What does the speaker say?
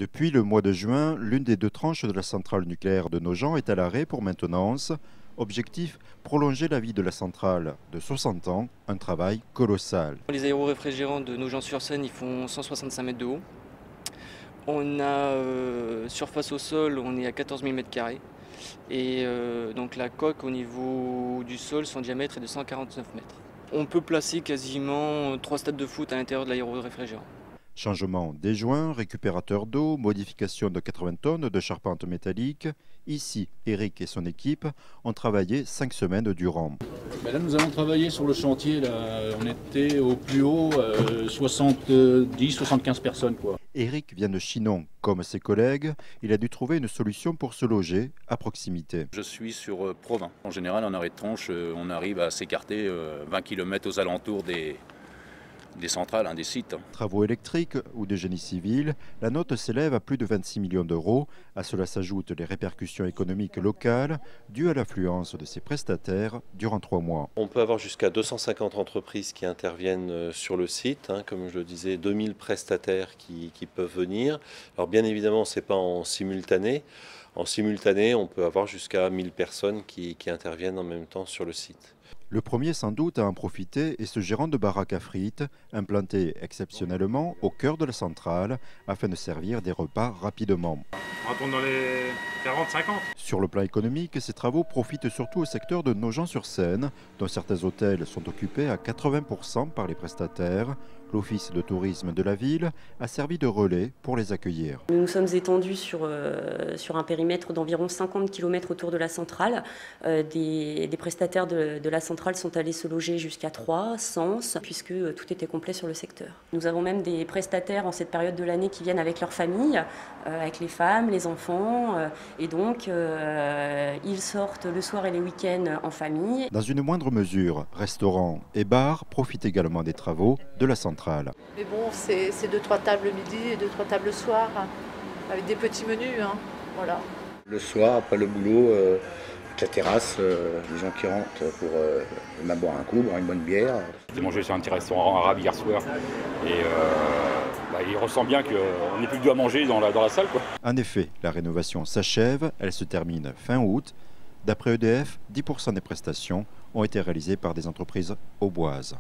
Depuis le mois de juin, l'une des deux tranches de la centrale nucléaire de Nogent est à l'arrêt pour maintenance. Objectif, prolonger la vie de la centrale de 60 ans, un travail colossal. Les aéroréfrigérants de Nogent-sur-Seine, ils font 165 mètres de haut. On a surface au sol, on est à 14 000 mètres carrés. Et donc la coque au niveau du sol, son diamètre est de 149 mètres. On peut placer quasiment 3 stades de foot à l'intérieur de l'aéroréfrigérant. Changement des joints, récupérateur d'eau, modification de 80 tonnes de charpente métallique. Ici, Eric et son équipe ont travaillé 5 semaines durant. Là, nous avons travaillé sur le chantier. Là. On était au plus haut, 70-75 personnes. Eric vient de Chinon. Comme ses collègues, il a dû trouver une solution pour se loger à proximité. Je suis sur Provins. En général, en arrêt de tranche, on arrive à s'écarter 20 km aux alentours des centrales, des sites. Travaux électriques ou de génie civil, la note s'élève à plus de 26 millions d'euros. À cela s'ajoutent les répercussions économiques locales dues à l'affluence de ces prestataires durant 3 mois. On peut avoir jusqu'à 250 entreprises qui interviennent sur le site, comme je le disais, 2000 prestataires qui peuvent venir. Alors bien évidemment, ce n'est pas en simultané. En simultané, on peut avoir jusqu'à 1000 personnes qui interviennent en même temps sur le site. Le premier sans doute à en profiter est ce gérant de baraque à frites, implanté exceptionnellement au cœur de la centrale, afin de servir des repas rapidement. On retourne dans les 40-50. Sur le plan économique, ces travaux profitent surtout au secteur de Nogent-sur-Seine, dont certains hôtels sont occupés à 80% par les prestataires. L'office de tourisme de la ville a servi de relais pour les accueillir. Nous nous sommes étendus sur un périmètre d'environ 50 km autour de la centrale. Des prestataires de la centrale sont allés se loger jusqu'à Troyes, Sens, puisque tout était complet sur le secteur. Nous avons même des prestataires en cette période de l'année qui viennent avec leur famille, avec les femmes, les enfants, et donc ils sortent le soir et les week-ends en famille. Dans une moindre mesure, restaurants et bars profitent également des travaux de la centrale. Mais bon, c'est 2-3 tables midi et 2-3 tables le soir, avec des petits menus. Voilà. Le soir, après le boulot, la terrasse, les gens qui rentrent pour boire un coup, boire une bonne bière. J'ai mangé sur un petit restaurant arabe hier soir et il ressent bien qu'on n'est plus que deux à manger dans la salle. En effet, la rénovation s'achève, elle se termine fin août. D'après EDF, 10% des prestations ont été réalisées par des entreprises auboises.